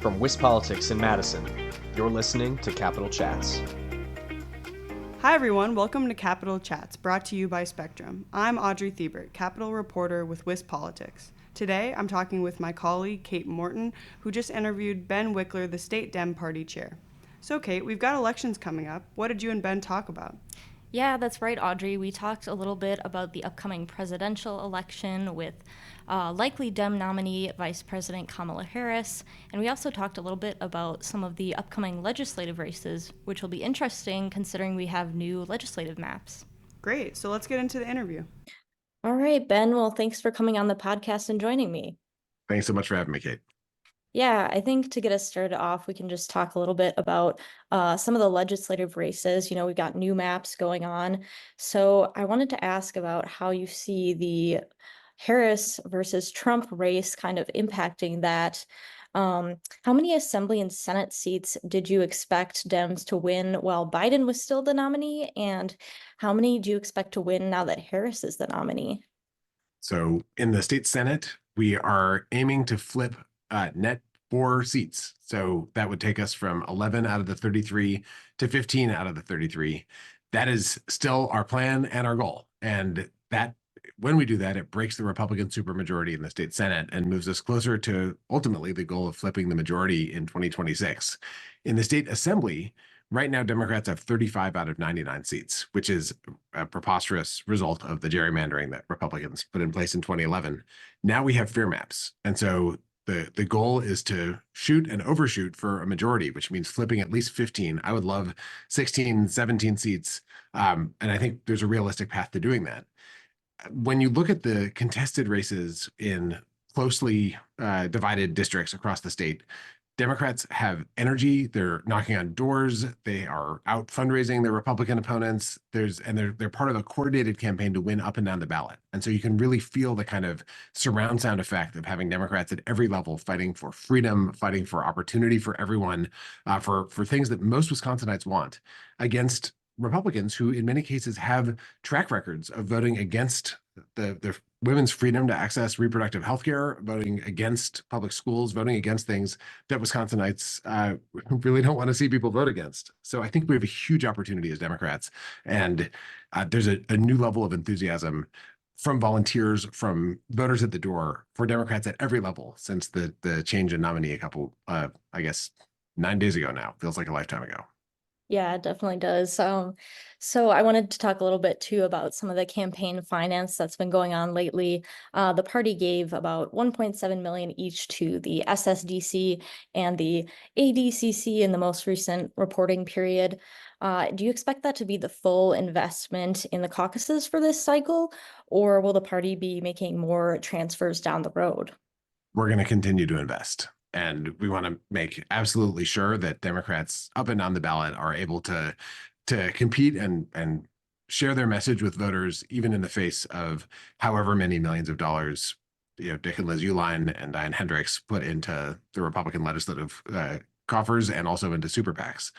From WisPolitics in Madison, you're listening to Capital Chats. Hi everyone, welcome to Capital Chats, brought to you by Spectrum. I'm Audrey Thiebert, Capital reporter with WisPolitics. Today, I'm talking with my colleague, Kate Morton, who just interviewed Ben Wikler, the state Dem Party chair. So Kate, we've got elections coming up. What did you and Ben talk about? Yeah, that's right, Audrey. We talked a little bit about the upcoming presidential election with likely Dem nominee Vice President Kamala Harris, and we also talked a little bit about some of the upcoming legislative races, which will be interesting considering we have new legislative maps. Great, so let's get into the interview. All right, Ben, well, thanks for coming on the podcast and joining me. Thanks so much for having me, Kate. Yeah, I think to get us started off, we can just talk a little bit about some of the legislative races. You know, we've got new maps going on. So I wanted to ask about how you see the Harris versus Trump race kind of impacting that. How many Assembly and Senate seats did you expect Dems to win while Biden was still the nominee? And how many do you expect to win now that Harris is the nominee? So in the state Senate, we are aiming to flip net 4 seats. So that would take us from 11 out of the 33 to 15 out of the 33. That is still our plan and our goal. And that when we do that, it breaks the Republican supermajority in the state Senate and moves us closer to ultimately the goal of flipping the majority in 2026. In the state Assembly, right now, Democrats have 35 out of 99 seats, which is a preposterous result of the gerrymandering that Republicans put in place in 2011. Now we have fair maps. And so the goal is to shoot and overshoot for a majority, which means flipping at least 15. I would love 16, 17 seats. And I think there's a realistic path to doing that. When you look at the contested races in closely divided districts across the state, Democrats have energy. They're knocking on doors. They are out fundraising their Republican opponents. They're part of a coordinated campaign to win up and down the ballot. And so you can really feel the kind of surround sound effect of having Democrats at every level fighting for freedom, fighting for opportunity for everyone, for things that most Wisconsinites want, against Republicans who in many cases have track records of voting against the women's freedom to access reproductive health care, voting against public schools, voting against things that Wisconsinites really don't want to see people vote against. So I think we have a huge opportunity as Democrats. And there's a new level of enthusiasm from volunteers, from voters at the door, for Democrats at every level since the change in nominee a couple, I guess, 9 days ago now. Feels like a lifetime ago. Yeah, it definitely does. So I wanted to talk a little bit too about some of the campaign finance that's been going on lately. The party gave about 1.7 million each to the SSDC and the ADCC in the most recent reporting period. Do you expect that to be the full investment in the caucuses for this cycle, or will the party be making more transfers down the road? We're going to continue to invest. And we want to make absolutely sure that Democrats up and down the ballot are able to compete and share their message with voters, even in the face of however many millions of dollars, Dick and Liz Uihlein and Diane Hendricks put into the Republican legislative coffers and also into super PACs.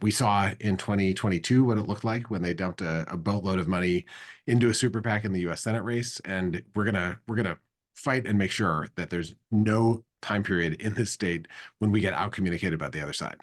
We saw in 2022 what it looked like when they dumped a boatload of money into a super PAC in the U.S. Senate race, and we're gonna fight and make sure that there's no time period in this state when we get out communicated about the other side.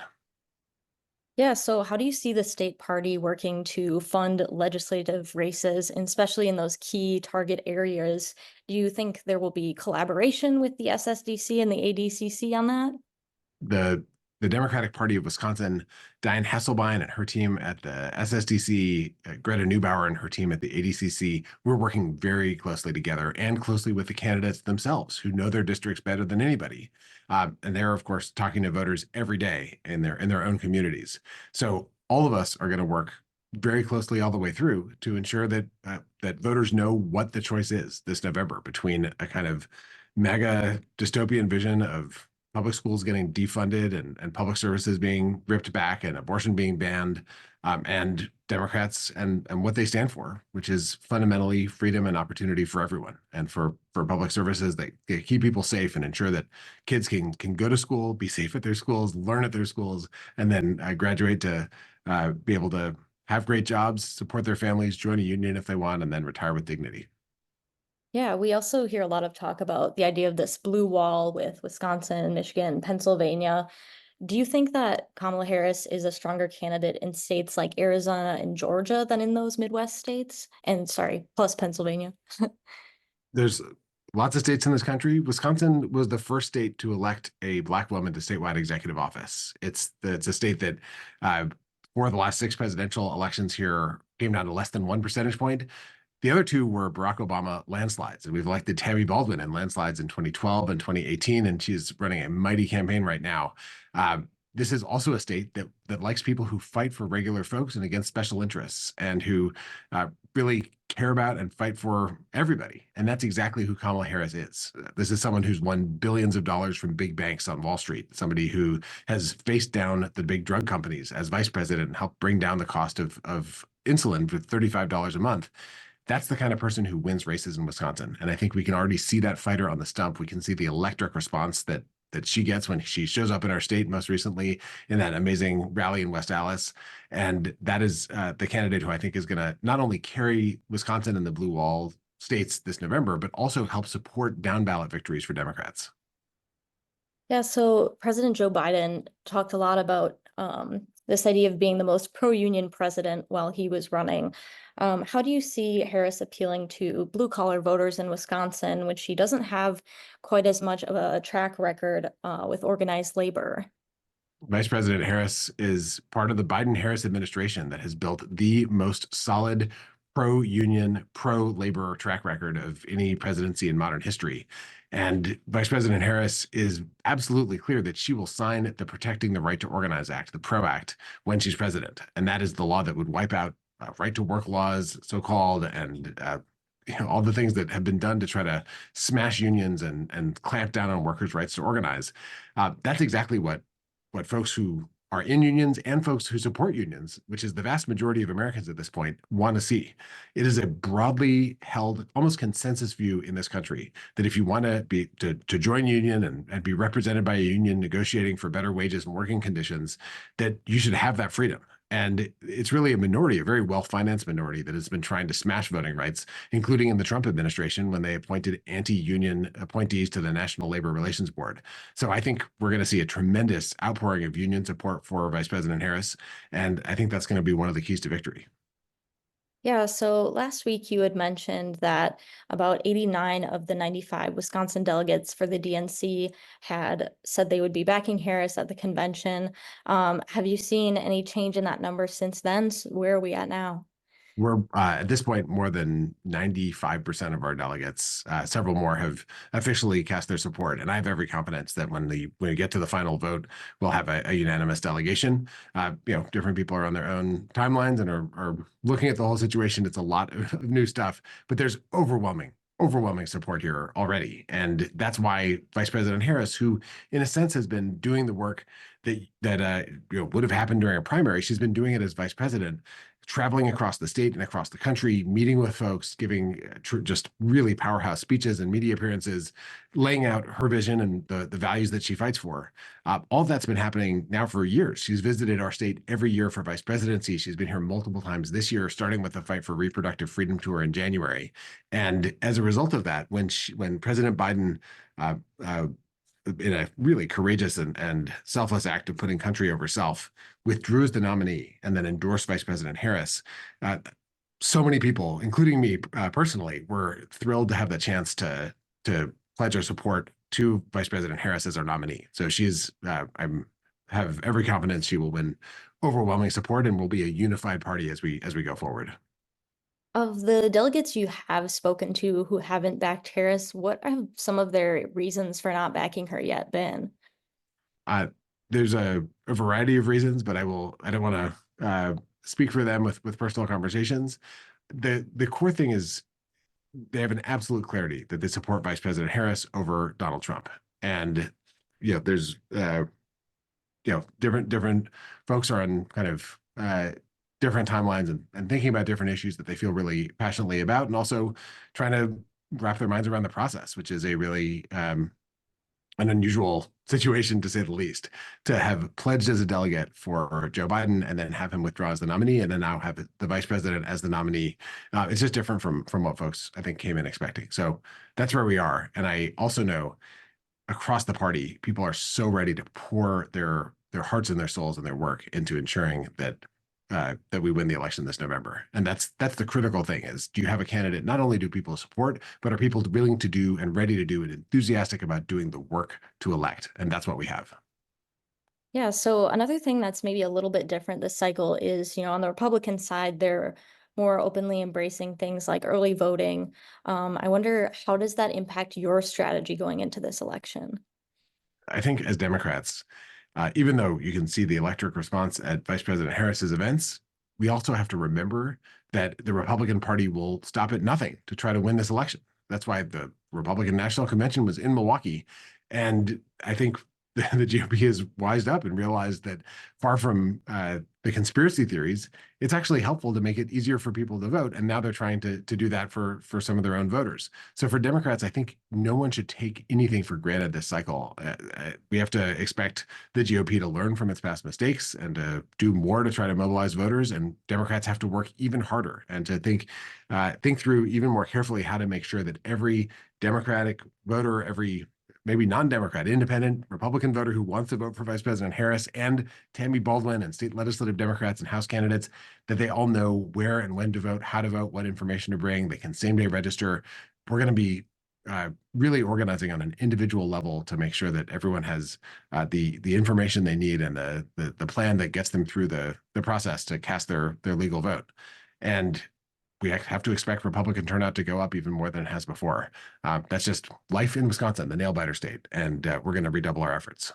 Yeah, so how do you see the state party working to fund legislative races, and especially in those key target areas? Do you think there will be collaboration with the SSDC and the ADCC on that? The Democratic Party of Wisconsin, Diane Hasselbein and her team at the SSDC, Greta Neubauer and her team at the ADCC, we're working very closely together and closely with the candidates themselves who know their districts better than anybody. And they're, of course, talking to voters every day in their own communities. So all of us are going to work very closely all the way through to ensure that that voters know what the choice is this November between a kind of mega dystopian vision of public schools getting defunded and public services being ripped back and abortion being banned, and Democrats and what they stand for, which is fundamentally freedom and opportunity for everyone, and for public services that keep people safe and ensure that kids can go to school, be safe at their schools, learn at their schools, and then graduate to be able to have great jobs, support their families, join a union if they want, and then retire with dignity. Yeah, we also hear a lot of talk about the idea of this blue wall with Wisconsin, Michigan, Pennsylvania. Do you think that Kamala Harris is a stronger candidate in states like Arizona and Georgia than in those Midwest states? And sorry, plus Pennsylvania. There's lots of states in this country. Wisconsin was the first state to elect a Black woman to statewide executive office. It's a state that for the last 6 presidential elections here came down to less than 1 percentage point. The other 2 were Barack Obama landslides. And we've elected Tammy Baldwin in landslides in 2012 and 2018, and she's running a mighty campaign right now. This is also a state that likes people who fight for regular folks and against special interests, and who really care about and fight for everybody. And that's exactly who Kamala Harris is. This is someone who's won billions of dollars from big banks on Wall Street, somebody who has faced down the big drug companies as vice president and helped bring down the cost of insulin for $35 a month. That's the kind of person who wins races in Wisconsin. And I think we can already see that fighter on the stump. We can see the electric response that she gets when she shows up in our state, most recently in that amazing rally in West Allis. And that is the candidate who I think is going to not only carry Wisconsin and the blue wall states this November, but also help support down ballot victories for Democrats. Yeah, so President Joe Biden talked a lot about this idea of being the most pro-union president while he was running. How do you see Harris appealing to blue-collar voters in Wisconsin, which she doesn't have quite as much of a track record with organized labor? Vice President Harris is part of the Biden-Harris administration that has built the most solid pro-union, pro-labor track record of any presidency in modern history. And Vice President Harris is absolutely clear that she will sign the Protecting the Right to Organize Act, the PRO Act, when she's president. And that is the law that would wipe out right to work laws, so-called, and all the things that have been done to try to smash unions and clamp down on workers' rights to organize. That's exactly what folks who are in unions and folks who support unions, which is the vast majority of Americans at this point, want to see. It is a broadly held, almost consensus view in this country that if you want to join union and be represented by a union negotiating for better wages and working conditions, that you should have that freedom. And it's really a minority, a very well-financed minority that has been trying to smash voting rights, including in the Trump administration when they appointed anti-union appointees to the National Labor Relations Board. So I think we're going to see a tremendous outpouring of union support for Vice President Harris. And I think that's going to be one of the keys to victory. Yeah, so last week you had mentioned that about 89 of the 95 Wisconsin delegates for the DNC had said they would be backing Harris at the convention. Have you seen any change in that number since then? Where are we at now? We're at this point, more than 95% of our delegates, several more have officially cast their support. And I have every confidence that when we get to the final vote, we'll have a unanimous delegation. Different people are on their own timelines and are looking at the whole situation. It's a lot of new stuff, but there's overwhelming support here already. And that's why Vice President Harris, who in a sense has been doing the work that would have happened during a primary, she's been doing it as vice president, traveling across the state and across the country, meeting with folks, giving just really powerhouse speeches and media appearances, laying out her vision and the values that she fights for. All of that's been happening now for years. She's visited our state every year for vice presidency. She's been here multiple times this year, starting with the Fight for Reproductive Freedom tour in January. And as a result of that, when President Biden, in a really courageous and selfless act of putting country over self, withdrew as the nominee and then endorsed Vice President Harris, so many people, including me personally, were thrilled to have the chance to pledge our support to Vice President Harris as our nominee. So I have every confidence she will win overwhelming support and will be a unified party as we go forward. Of the delegates you have spoken to who haven't backed Harris, what have some of their reasons for not backing her yet been? There's a variety of reasons, but I don't want to speak for them with personal conversations. The core thing is they have an absolute clarity that they support Vice President Harris over Donald Trump. And there's different folks are on kind of different timelines and thinking about different issues that they feel really passionately about, and also trying to wrap their minds around the process, which is a really an unusual situation, to say the least, to have pledged as a delegate for Joe Biden and then have him withdraw as the nominee, and then now have the vice president as the nominee. It's just different from what folks, I think, came in expecting. So that's where we are. And I also know across the party, people are so ready to pour their hearts and their souls and their work into ensuring that that we win the election this November. And that's the critical thing: is, do you have a candidate not only do people support, but are people willing to do and ready to do and enthusiastic about doing the work to elect? And that's what we have. Yeah, so another thing that's maybe a little bit different this cycle is, on the Republican side, they're more openly embracing things like early voting. I wonder, how does that impact your strategy going into this election? I think as Democrats, even though you can see the electric response at Vice President Harris's events, we also have to remember that the Republican Party will stop at nothing to try to win this election. That's why the Republican National Convention was in Milwaukee. And I think the GOP has wised up and realized that, far from the conspiracy theories, it's actually helpful to make it easier for people to vote. And now they're trying to do that for some of their own voters. So for Democrats, I think no one should take anything for granted this cycle. We have to expect the GOP to learn from its past mistakes and to do more to try to mobilize voters. And Democrats have to work even harder and to think through even more carefully how to make sure that every Democratic voter, every maybe non-Democrat, independent, Republican voter who wants to vote for Vice President Harris, and Tammy Baldwin and state legislative Democrats and House candidates, that they all know where and when to vote, how to vote, what information to bring. They can same-day register. We're going to be really organizing on an individual level to make sure that everyone has the information they need and the plan that gets them through the process to cast their legal vote. And we have to expect Republican turnout to go up even more than it has before. That's just life in Wisconsin, the nail-biter state, and we're going to redouble our efforts.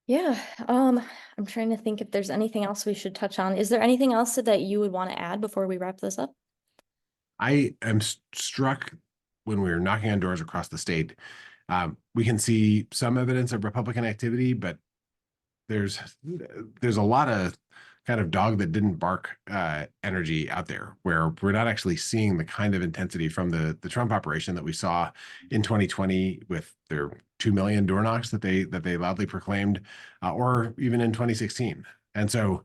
Yeah, I'm trying to think if there's anything else we should touch on. Is there anything else that you would want to add before we wrap this up? I am struck when we're knocking on doors across the state. We can see some evidence of Republican activity, but there's a lot of kind of dog that didn't bark energy out there, where we're not actually seeing the kind of intensity from the Trump operation that we saw in 2020 with their 2 million door knocks that they loudly proclaimed, or even in 2016. And so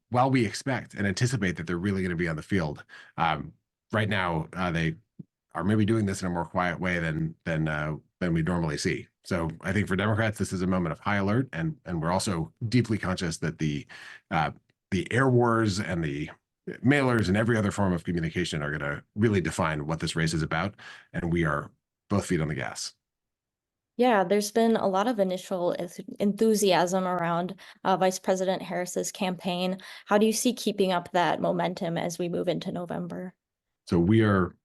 while we expect and anticipate that they're really going to be on the field, right now they are maybe doing this in a more quiet way than we normally see. So I think for Democrats, this is a moment of high alert, and we're also deeply conscious that the air wars and the mailers and every other form of communication are going to really define what this race is about, and we are both feet on the gas. Yeah, there's been a lot of initial enthusiasm around Vice President Harris's campaign. How do you see keeping up that momentum as we move into November? So we are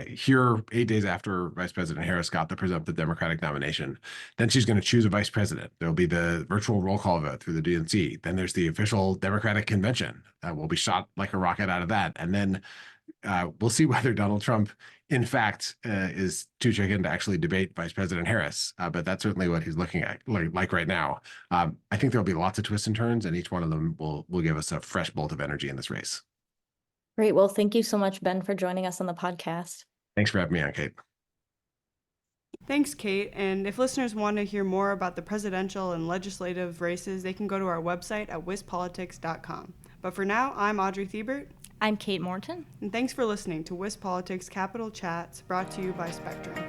here 8 days after Vice President Harris got the presumptive Democratic nomination. Then she's going to choose a vice president. There'll be the virtual roll call vote through the DNC. Then there's the official Democratic convention. We'll be shot like a rocket out of that. And then we'll see whether Donald Trump, in fact, is too chicken to actually debate Vice President Harris. But that's certainly what he's looking at like right now. I think there'll be lots of twists and turns, and each one of them will give us a fresh bolt of energy in this race. Great. Well, thank you so much, Ben, for joining us on the podcast. Thanks for having me on, Kate. Thanks, Kate. And if listeners want to hear more about the presidential and legislative races, they can go to our website at wispolitics.com. But for now, I'm Audrey Thiebert. I'm Kate Morton. And thanks for listening to WisPolitics Capital Chats, brought to you by Spectrum.